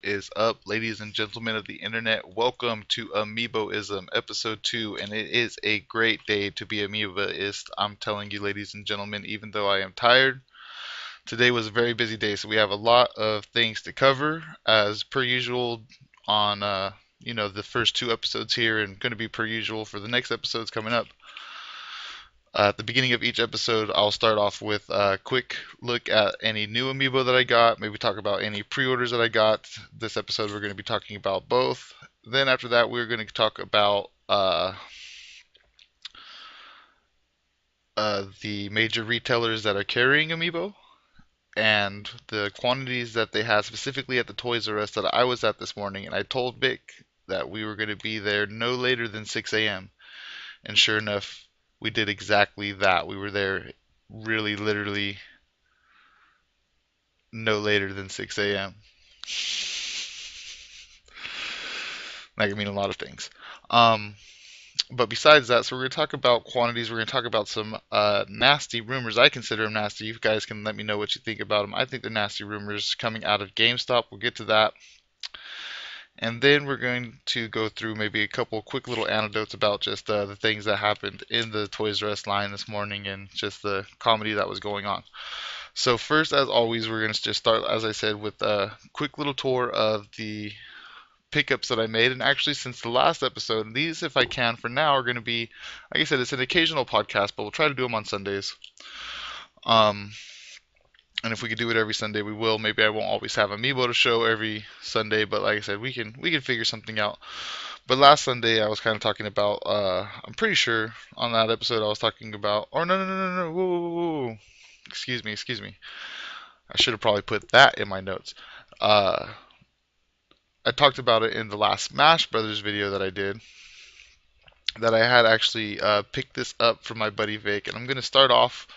is up, ladies and gentlemen of the internet? Welcome to Amiiboism, episode 2, and it is a great day to be Amiiboist. I'm telling you, ladies and gentlemen, even though I am tired, today was a very busy day, so we have a lot of things to cover, as per usual on the first two episodes here, and going to be per usual for the next episodes coming up. At the beginning of each episode, I'll start off with a quick look at any new amiibo that I got, maybe talk about any pre-orders that I got. This episode, we're going to be talking about both. Then after that, we're going to talk about the major retailers that are carrying amiibo and the quantities that they had specifically at the Toys R Us that I was at this morning. And I told Vic that we were going to be there no later than 6 a.m. And sure enough, we did exactly that. We were there really literally no later than 6 a.m. That can mean a lot of things. Um, but besides that, so we're going to talk about quantities. We're going to talk about some nasty rumors. I consider them nasty. You guys can let me know what you think about them. I think they're nasty rumors coming out of GameStop. We'll get to that. And then we're going to go through maybe a couple quick little anecdotes about just the things that happened in the Toys R Us line this morning and just the comedy that was going on. So first, as always, we're going to just start, as I said, with a quick little tour of the pickups that I made. And actually, since the last episode, these, if I can, for now, are going to be, like I said, it's an occasional podcast, but we'll try to do them on Sundays. And if we could do it every Sunday, we will. Maybe I won't always have Amiibo to show every Sunday, but like I said, we can figure something out. But last Sunday, I was kind of talking about. I'm pretty sure on that episode, I was talking about. Or no. Whoa, whoa, whoa. Excuse me. I should have probably put that in my notes. I talked about it in the last Smash Brothers video that I did. That I had actually picked this up from my buddy Vic, and I'm going to start off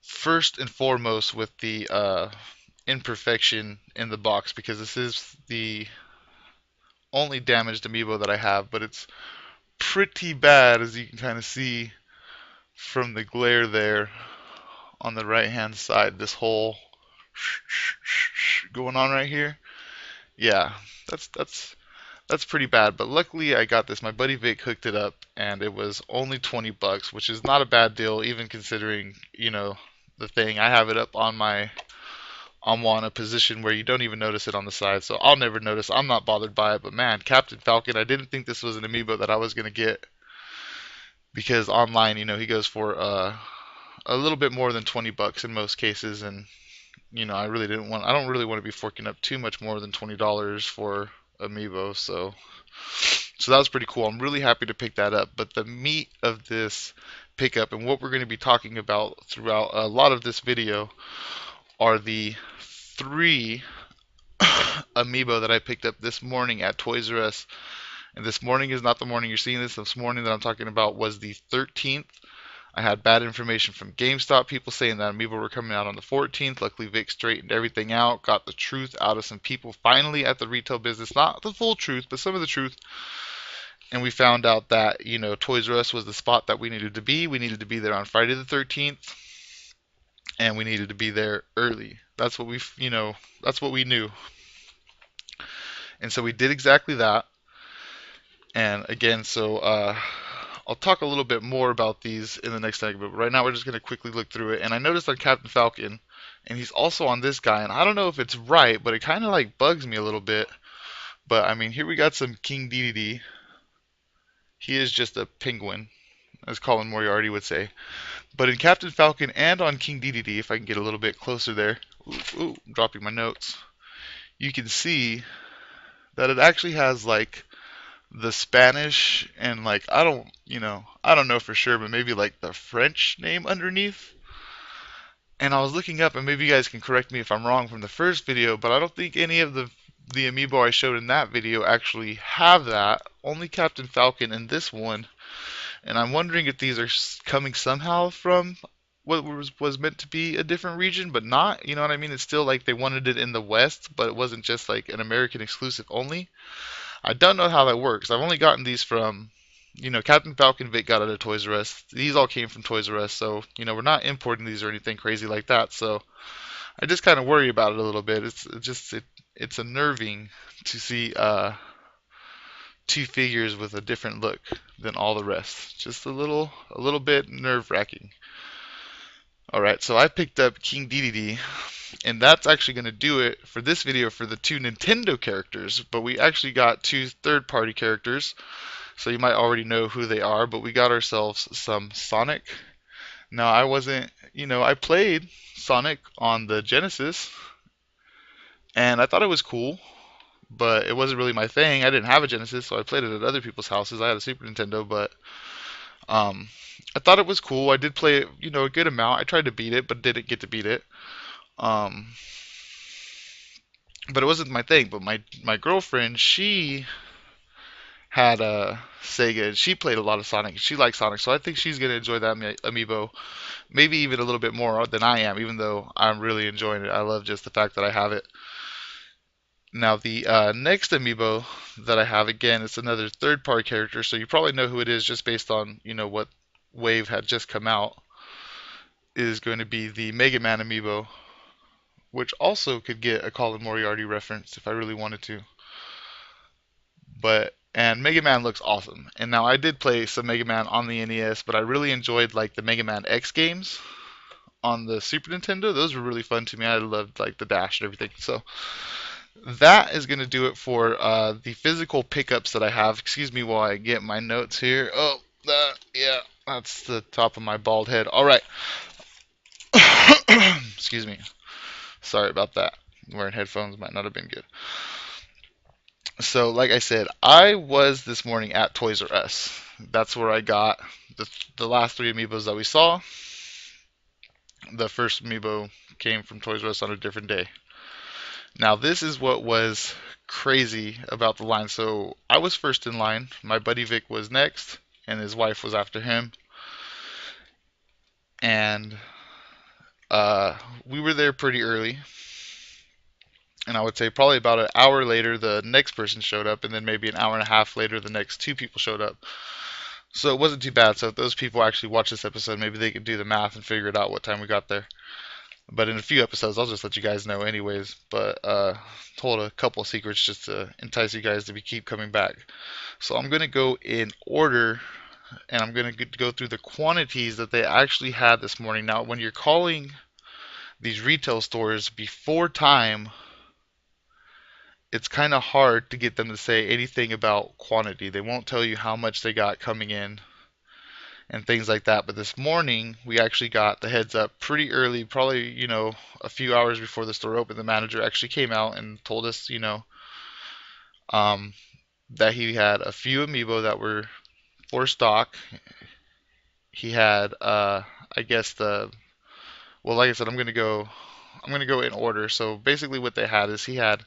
first and foremost with the imperfection in the box because this is the only damaged amiibo that I have, but it's pretty bad as you can kind of see from the glare there on the right hand side. This whole going on right here. Yeah, that's pretty bad, but luckily I got this. My buddy Vic hooked it up and it was only 20 bucks, which is not a bad deal even considering, the thing. I have it up on my on a position where you don't even notice it on the side, so I'll never notice. I'm not bothered by it, but man, Captain Falcon, I didn't think this was an amiibo that I was going to get because online, he goes for a little bit more than 20 bucks in most cases, and I don't really want to be forking up too much more than $20 for amiibo, so that was pretty cool. I'm really happy to pick that up. But the meat of this pickup and what we're going to be talking about throughout a lot of this video are the 3 amiibo that I picked up this morning at Toys R Us. And this morning is not the morning you're seeing this. This morning that I'm talking about was the 13th. I had bad information from GameStop, people saying that Amiibo were coming out on the 14th. Luckily, Vic straightened everything out, got the truth out of some people finally at the retail business. Not the full truth, but some of the truth. And we found out that, Toys R Us was the spot that we needed to be. We needed to be there on Friday the 13th. And we needed to be there early. That's what we knew. And so we did exactly that. And again, I'll talk a little bit more about these in the next segment, but right now we're just going to quickly look through it. And I noticed on Captain Falcon, and he's also on this guy, and I don't know if it's right, but it kind of like bugs me a little bit. But I mean, here we got some King Dedede. He is just a penguin, as Colin Moriarty would say. But in Captain Falcon and on King Dedede, if I can get a little bit closer there, I'm dropping my notes, you can see that it actually has like the Spanish and like I don't know for sure, but maybe like the French name underneath. And I was looking up, and maybe you guys can correct me if I'm wrong from the first video, but I don't think any of the amiibo I showed in that video actually have that. Only Captain Falcon and this one. And I'm wondering if these are coming somehow from what was meant to be a different region, but not. You know what I mean? It's still like they wanted it in the West, but it wasn't just like an American exclusive only. I don't know how that works. I've only gotten these from, Captain Falcon Vic got out of Toys R Us. These all came from Toys R Us, so, we're not importing these or anything crazy like that. So I just kind of worry about it a little bit. it's unnerving to see two figures with a different look than all the rest. Just a little bit nerve-wracking. All right, so I picked up King DDD, and that's actually going to do it for this video for the two Nintendo characters. But we actually got two third-party characters, so you might already know who they are. But we got ourselves some Sonic. Now I wasn't, I played Sonic on the Genesis, and I thought it was cool, but it wasn't really my thing. I didn't have a Genesis, so I played it at other people's houses. I had a Super Nintendo, but um, I thought it was cool. I did play it, a good amount. I tried to beat it, but didn't get to beat it. Um, but it wasn't my thing. But my girlfriend, she had a Sega, and she played a lot of Sonic. She likes Sonic, so I think she's gonna enjoy that amiibo, maybe even a little bit more than I am. Even though I'm really enjoying it, I love just the fact that I have it. Now the next amiibo that I have, again, it's another third-party character, so you probably know who it is just based on what wave had just come out. Is going to be the Mega Man amiibo, which also could get a Colin Moriarty reference if I really wanted to. And Mega Man looks awesome. And now I did play some Mega Man on the NES, but I really enjoyed like the Mega Man X games on the Super Nintendo. Those were really fun to me. I loved like the dash and everything. So that is going to do it for the physical pickups that I have. Excuse me while I get my notes here. Oh, yeah, that's the top of my bald head. All right. Excuse me. Sorry about that. Wearing headphones might not have been good. So, like I said, I was this morning at Toys R Us. That's where I got the last three amiibos that we saw. The first amiibo came from Toys R Us on a different day. Now, this is what was crazy about the line. So, I was first in line. My buddy Vic was next, and his wife was after him. And we were there pretty early. And I would say probably about an hour later, the next person showed up, and then maybe an hour and a half later, the next two people showed up. So it wasn't too bad. So if those people actually watch this episode, maybe they could do the math and figure it out what time we got there. But in a few episodes, I'll just let you guys know anyways. But told a couple of secrets just to entice you guys to keep coming back. So I'm going to go in order, and I'm going to go through the quantities that they actually had this morning. Now, when you're calling these retail stores before time, it's kind of hard to get them to say anything about quantity. They won't tell you how much they got coming in and things like that. But this morning, we actually got the heads up pretty early, probably, a few hours before the store opened. The manager actually came out and told us, that he had a few amiibo that were for stock. He had, I guess well, like I said, I'm gonna go in order. So basically, what they had is he had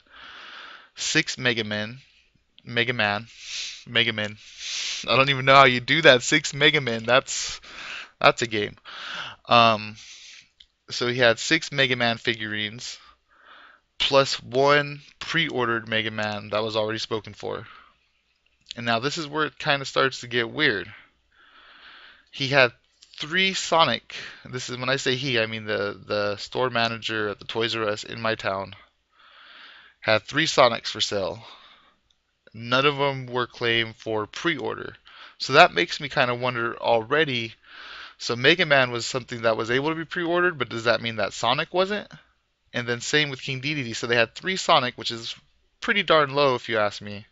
6 Mega Man. I don't even know how you do that. 6 Mega Man. That's a game. Um, so he had 6 Mega Man figurines plus 1 pre-ordered Mega Man that was already spoken for. And now this is where it kind of starts to get weird. He had 3 Sonic. This is when I say he, I mean the store manager at the Toys R Us in my town had 3 Sonics for sale. None of them were claimed for pre-order. So that makes me kind of wonder already. So Mega Man was something that was able to be pre-ordered, but does that mean that Sonic wasn't? And then same with King Dedede. So they had 3 Sonic, which is pretty darn low if you ask me.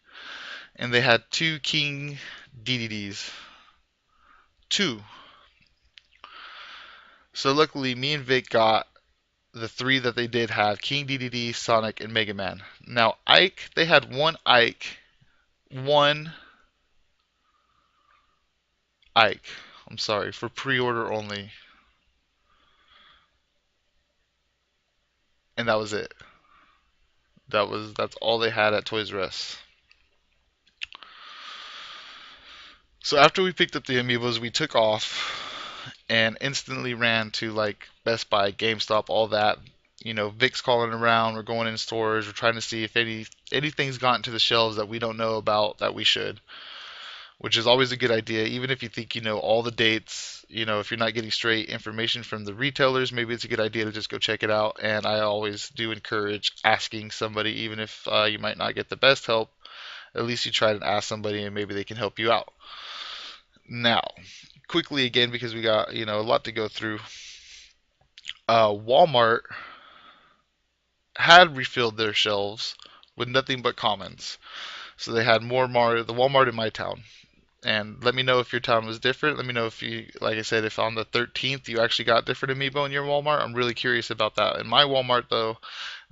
And they had 2 King Dededes. 2. So luckily me and Vic got the 3 that they did have: King Dedede, Sonic, and Mega Man. Now Ike, they had 1 Ike. One Ike. I'm sorry, for pre-order only. And that was it. That's all they had at Toys R Us. So after we picked up the amiibos, we took off and instantly ran to like Best Buy, GameStop, all that. Vic's calling around. We're going in stores. We're trying to see if anything's gotten to the shelves that we don't know about that we should. which is always a good idea. Even if you think you know all the dates, if you're not getting straight information from the retailers, maybe it's a good idea to just go check it out. And I always do encourage asking somebody, even if you might not get the best help. At least you try to ask somebody, and maybe they can help you out. Now, quickly again, because we got a lot to go through. Walmart had refilled their shelves with nothing but commons. So they had more Mario, the Walmart in my town. And let me know if your town was different. Let me know if you, like I said, if on the 13th you actually got different Amiibo in your Walmart. I'm really curious about that. In my Walmart, though,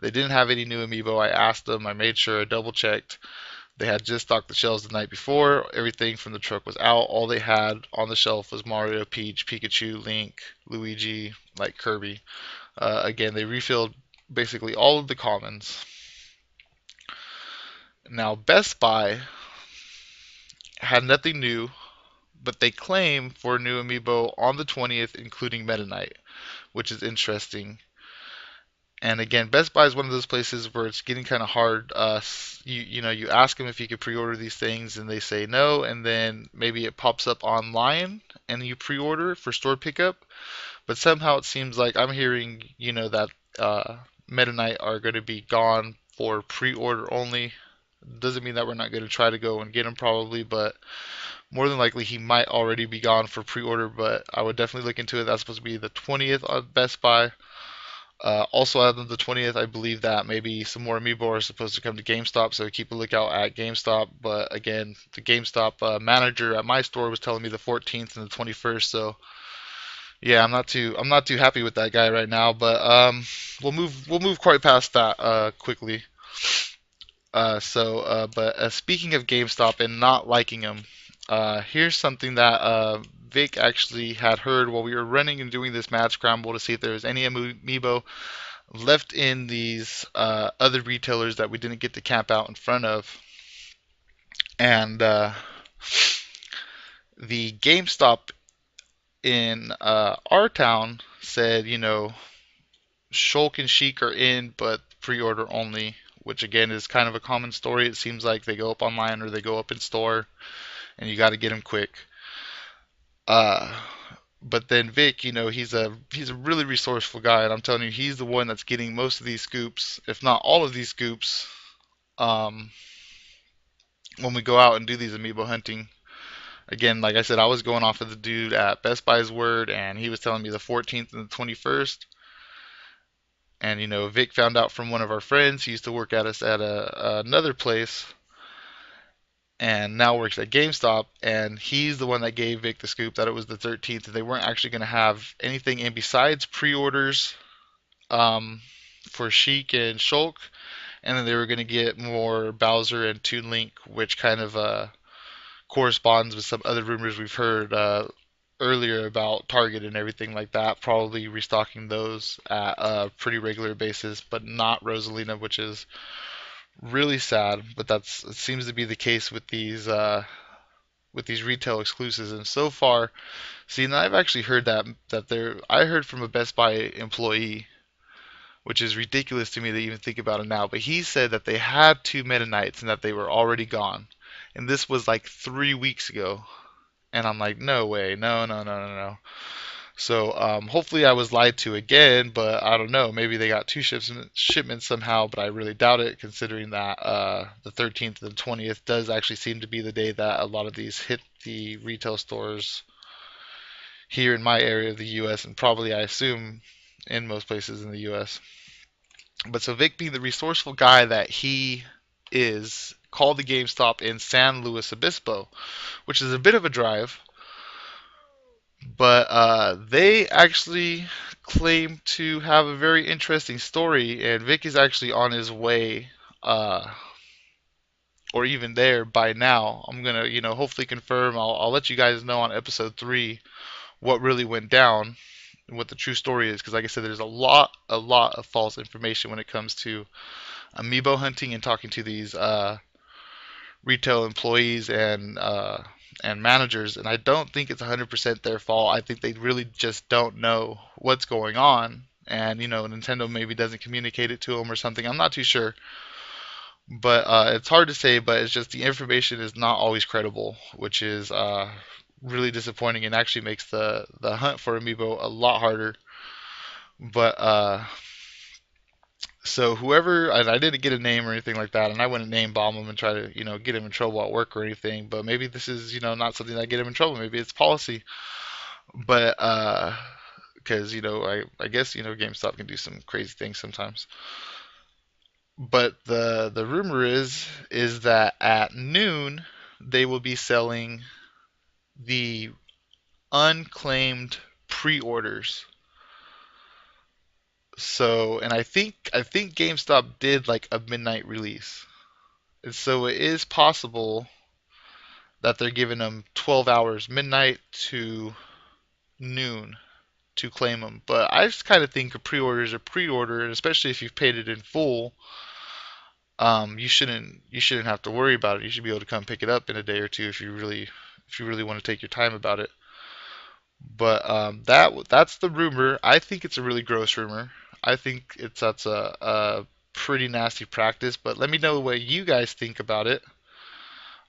they didn't have any new Amiibo. I asked them, I made sure, I double checked. They had just stocked the shelves the night before. Everything from the truck was out. All they had on the shelf was Mario, Peach, Pikachu, Link, Luigi, like Kirby. Again, they refilled basically all of the commons. Now, Best Buy had nothing new, but they claim for a new Amiibo on the 20th, including Meta Knight, which is interesting. And again, Best Buy is one of those places where it's getting kind of hard. You ask them if you could pre-order these things, and they say no, and then maybe it pops up online, and you pre-order for store pickup. But somehow it seems like I'm hearing, that Meta Knight are going to be gone for pre-order only. Doesn't mean that we're not going to try to go and get them probably, but more than likely he might already be gone for pre-order. But I would definitely look into it. That's supposed to be the 20th on Best Buy. Also, on the 20th, I believe that maybe some more Amiibo are supposed to come to GameStop, so keep a lookout at GameStop. But again, the GameStop manager at my store was telling me the 14th and the 21st. So yeah, I'm not too happy with that guy right now. But we'll move quite past that quickly. But speaking of GameStop and not liking them, here's something that Vic actually had heard while we were running and doing this mad scramble to see if there was any Amiibo left in these other retailers that we didn't get to camp out in front of. And the GameStop in our town said, Shulk and Sheik are in, but pre-order only, which again is kind of a common story. It seems like they go up online or they go up in store, and you got to get them quick. Uh, but then Vic, he's a really resourceful guy, and I'm telling you, he's the one that's getting most of these scoops, if not all of these scoops, um, when we go out and do these amiibo hunting. Again, like I said, I was going off of the dude at Best Buy's word, and he was telling me the 14th and the 21st. And Vic found out from one of our friends. He used to work at us at another place, and now works at GameStop. And he's the one that gave Vic the scoop that it was the 13th. And they weren't actually going to have anything in besides pre-orders for Sheik and Shulk, and then they were going to get more Bowser and Toon Link, which kind of corresponds with some other rumors we've heard earlier about Target and everything like that, probably restocking those at a pretty regular basis, but not Rosalina, which is really sad. But it seems to be the case with these retail exclusives. And so far, see, now I've actually heard I heard from a Best Buy employee, which is ridiculous to me to even think about it now. But he said that they had two Meta Knights and that they were already gone, and this was like 3 weeks ago. And I'm like, no way, no, no, no, no, no. So hopefully I was lied to again, but I don't know. Maybe they got two shipments somehow, but I really doubt it, considering that the 13th and the 20th does actually seem to be the day that a lot of these hit the retail stores here in my area of the U.S. and probably, I assume, in most places in the U.S. But so Vic, being the resourceful guy that he is, called the GameStop in San Luis Obispo, which is a bit of a drive, but they actually claim to have a very interesting story, and Vic is actually on his way, or even there by now. I'm gonna, hopefully confirm. I'll let you guys know on episode 3 what really went down and what the true story is, because like I said, there's a lot of false information when it comes to amiibo hunting and talking to these retail employees and managers, and I don't think it's 100% their fault. I think they really just don't know what's going on, and Nintendo maybe doesn't communicate it to them or something. I'm not too sure, But it's hard to say. But it's just the information is not always credible, which is really disappointing and actually makes the hunt for Amiibo a lot harder. But so whoever, I didn't get a name or anything like that, and I wouldn't name bomb him and try to get him in trouble at work or anything. But maybe this is not something that get him in trouble. Maybe it's policy. But because I guess GameStop can do some crazy things sometimes. But the rumor is that at noon they will be selling the unclaimed pre-orders. So, and I think GameStop did like a midnight release. And so it is possible that they're giving them 12 hours, midnight to noon, to claim them. But I just kind of think a pre-order is a pre-order, and especially if you've paid it in full, you shouldn't have to worry about it. You should be able to come pick it up in a day or two if you really want to take your time about it. But that's the rumor. I think it's a really gross rumor. I think that's a pretty nasty practice. But let me know what you guys think about it.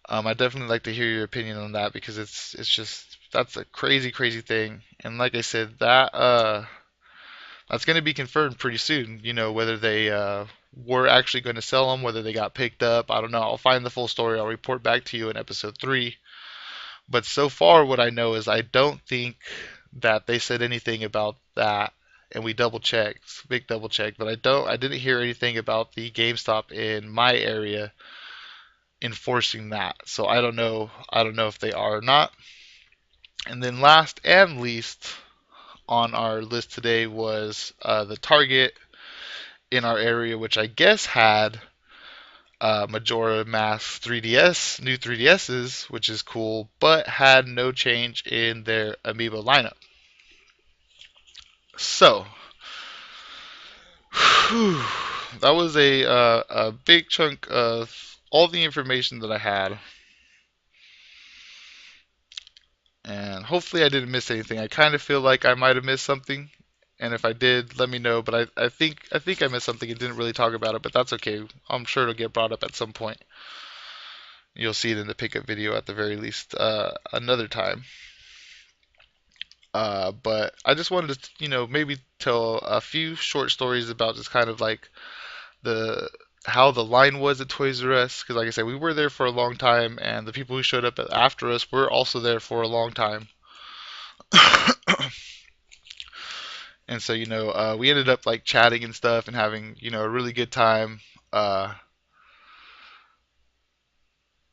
I definitely like to hear your opinion on that because it's just that's a crazy crazy thing. And like I said, that's going to be confirmed pretty soon. Whether they were actually going to sell them, whether they got picked up. I don't know. I'll find the full story. I'll report back to you in episode 3. But so far, what I know is I don't think that they said anything about that. And we double checked, big double check. But I didn't hear anything about the GameStop in my area enforcing that. So I don't know. I don't know if they are or not. And then last and least on our list today was the Target in our area, which I guess had Majora Mask 3DS, new 3DSs, which is cool, but had no change in their Amiibo lineup. So, whew, that was a big chunk of all the information that I had, and hopefully I didn't miss anything. I kind of feel like I might have missed something, and if I did, let me know. But I think I missed something and didn't really talk about it, but that's okay. I'm sure it'll get brought up at some point. You'll see it in the pickup video at the very least another time. But I just wanted to, maybe tell a few short stories about just kind of like the how the line was at Toys R Us. Because, like I said, we were there for a long time, and the people who showed up after us were also there for a long time. And so, we ended up like chatting and stuff and having, a really good time.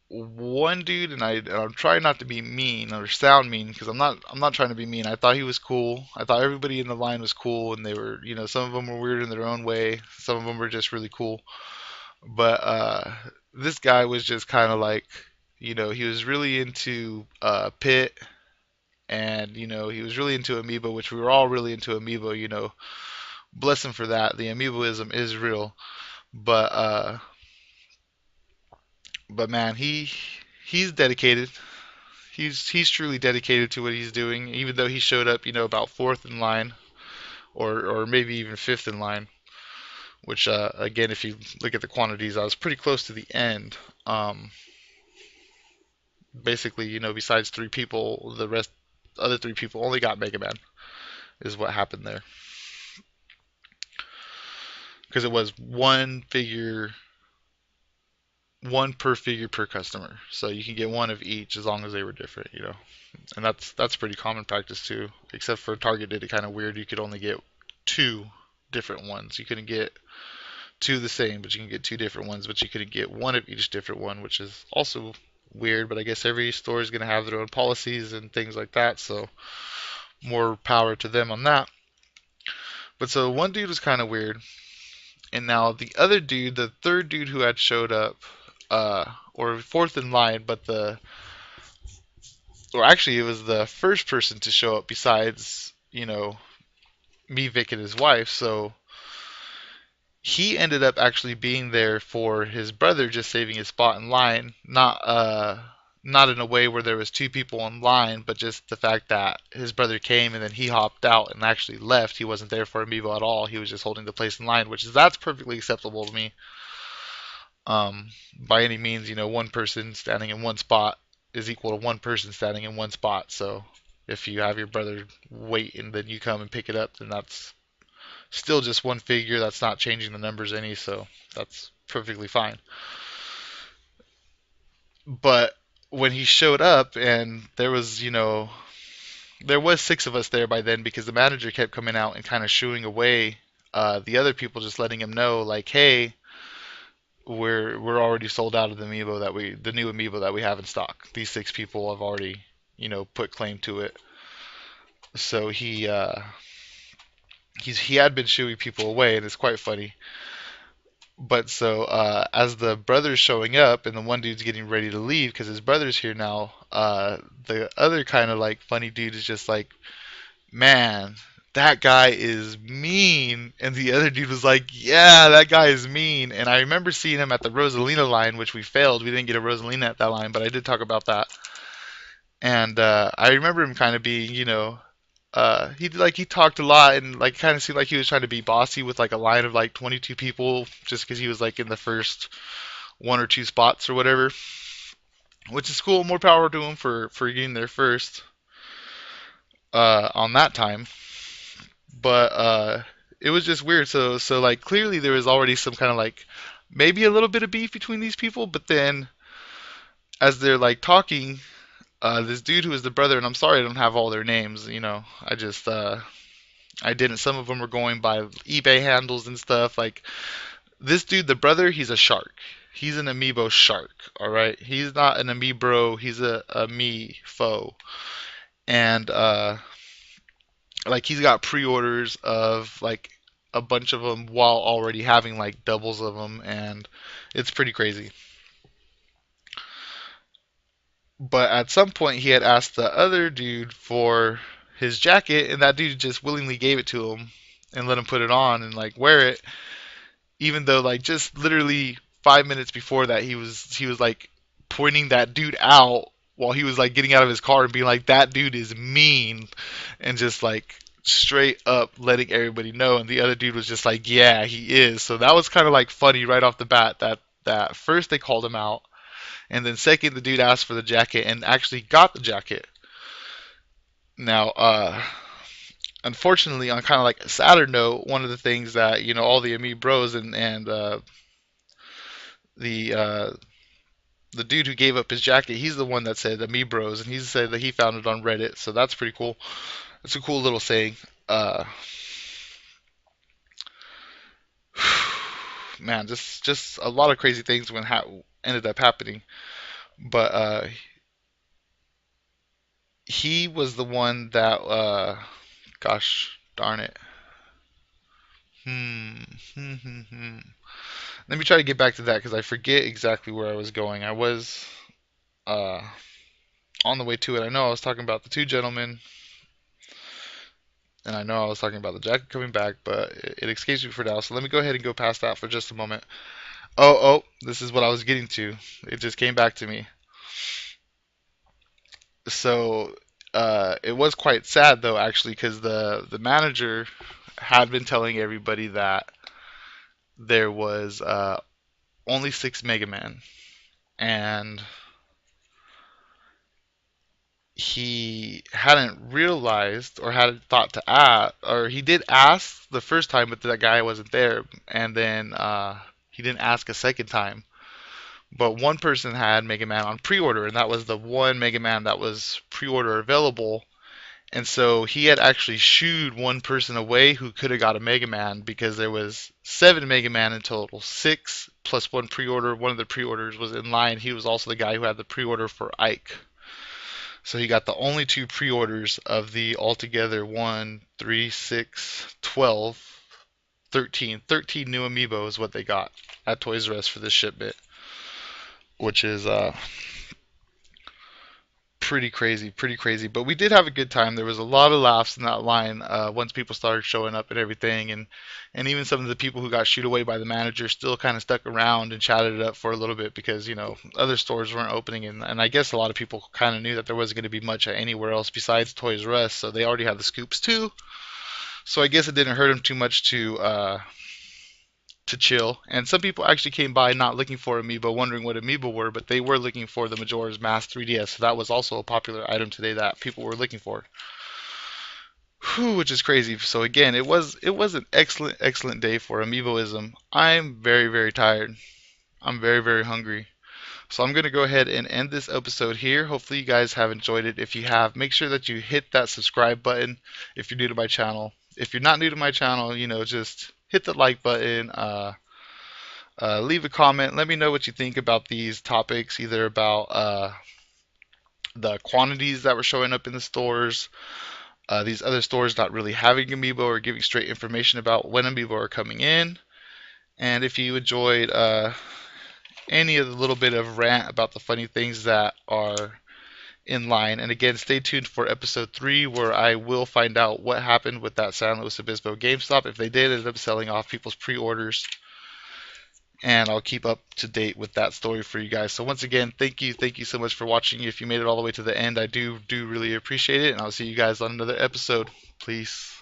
One dude, and I'm trying not to be mean or sound mean because I'm not trying to be mean. I thought he was cool. I thought everybody in the line was cool, and they were, some of them were weird in their own way. Some of them were just really cool. But this guy was just kind of like, he was really into Pit, and he was really into Amiibo, which we were all really into Amiibo. Bless him for that. The Amiiboism is real. But man, he's dedicated. He's truly dedicated to what he's doing, even though he showed up, about fourth in line, or maybe even fifth in line. Which again, if you look at the quantities, I was pretty close to the end. Basically, besides 3 people, the other 3 people only got Mega Man. Is what happened there because it was one per figure per customer. So you can get one of each as long as they were different. And that's pretty common practice too. Except for Target did it kind of weird. You could only get 2 different ones. You couldn't get 2 the same, but you can get 2 different ones, but you couldn't get one of each different one, which is also weird. But I guess every store is going to have their own policies and things like that. So more power to them on that. But so one dude was kind of weird. And now the other dude, the third dude who had showed up, or fourth in line, or actually it was the first person to show up besides, me, Vic, and his wife. So he ended up actually being there for his brother, just saving his spot in line. Not in a way where there was 2 people in line, but just the fact that his brother came and then he hopped out and actually left. He wasn't there for Amiibo at all. He was just holding the place in line, that's perfectly acceptable to me. by any means, one person standing in one spot is equal to one person standing in one spot. So if you have your brother wait and then you come and pick it up, then that's still just one figure. That's not changing the numbers any, so that's perfectly fine. But when he showed up and there was six of us there by then because the manager kept coming out and kind of shooing away the other people, just letting him know like, hey, we're already sold out of the new amiibo that we have in stock. These six people have already put claim to it. So he had been shooing people away, and it's quite funny. But so as the brother's showing up and the one dude's getting ready to leave because his brother's here now, the other kind of like funny dude is just like, man, that guy is mean. And the other dude was like, yeah, that guy is mean. And I remember seeing him at the Rosalina line, which we failed. We didn't get a Rosalina at that line, but I did talk about that. And I remember him kind of being, he talked a lot and like kind of seemed like he was trying to be bossy with like a line of like 22 people just because he was like in the first one or two spots or whatever, which is cool. More power to him for getting there first on that time. But it was just weird. So like clearly there was already some kind of like maybe a little bit of beef between these people, but then as they're like talking, this dude who is the brother, and I'm sorry I don't have all their names, I just I didn't. Some of them were going by eBay handles and stuff. Like this dude, the brother, he's a shark. He's an amiibo shark. All right, he's not an amiibro. He's a me foe, and like he's got pre-orders of like a bunch of them while already having like doubles of them, and it's pretty crazy. But at some point, he had asked the other dude for his jacket, and that dude just willingly gave it to him and let him put it on and like wear it, even though like just literally 5 minutes before that he was like pointing that dude out while he was like getting out of his car and being like that dude is mean and just like straight up letting everybody know, and the other dude was just like yeah he is. So that was kind of like funny right off the bat that first they called him out, and then second the dude asked for the jacket and actually got the jacket. Now unfortunately, on kind of like a sadder note, one of the things that all the Amiibo bros and the the dude who gave up his jacket, he's the one that said Amiibo bros, and he said that he found it on Reddit, so that's pretty cool. It's a cool little saying. Man, just a lot of crazy things ended up happening, but he was the one that gosh darn it. Hmm. Hmm. Hmm. Hmm. Let me try to get back to that because I forget exactly where I was going. I was uh, on the way to it. I know I was talking about the two gentlemen, and I know I was talking about the jacket coming back, but it escapes me for now. So let me go ahead and go past that for just a moment. Oh, this is what I was getting to. It just came back to me. So it was quite sad though, actually, because the manager had been telling everybody that there was only six Mega Man, and he hadn't realized or hadn't thought to ask, or he did ask the first time, but that guy wasn't there, and then he didn't ask a second time. But one person had Mega Man on pre-order, and that was the one Mega Man that was pre-order available. And so he had actually shooed one person away who could have got a Mega Man because there was seven Mega Man in total, six plus one pre-order. One of the pre-orders was in line. He was also the guy who had the pre-order for Ike. So he got the only two pre-orders of the altogether 1, 3, 6, 12, 13. 13 new amiibo is what they got at Toys R Us for this shipment, which is pretty crazy, pretty crazy. But we did have a good time. There was a lot of laughs in that line once people started showing up and everything, and even some of the people who got shooed away by the manager still kind of stuck around and chatted it up for a little bit because other stores weren't opening, and I guess a lot of people kind of knew that there wasn't going to be much anywhere else besides Toys R Us, so they already had the scoops too. So I guess it didn't hurt them too much to chill. And some people actually came by not looking for Amiibo, wondering what Amiibo were, but they were looking for the Majora's Mask 3DS. So that was also a popular item today that people were looking for. Whew, which is crazy. So again, it was an excellent day for Amiiboism. I'm very tired. I'm very hungry. So I'm going to go ahead and end this episode here. Hopefully you guys have enjoyed it. If you have, make sure that you hit that subscribe button if you're new to my channel. If you're not new to my channel, just hit the like button. Leave a comment. Let me know what you think about these topics, either about the quantities that were showing up in the stores, these other stores not really having Amiibo or giving straight information about when Amiibo are coming in. And if you enjoyed any of the little bit of rant about the funny things that are in line. And again, stay tuned for episode 3, where I will find out what happened with that San Luis Obispo GameStop, if they did end up selling off people's pre-orders. And I'll keep up to date with that story for you guys. So once again, thank you so much for watching. If you made it all the way to the end, I do really appreciate it. And I'll see you guys on another episode. Please.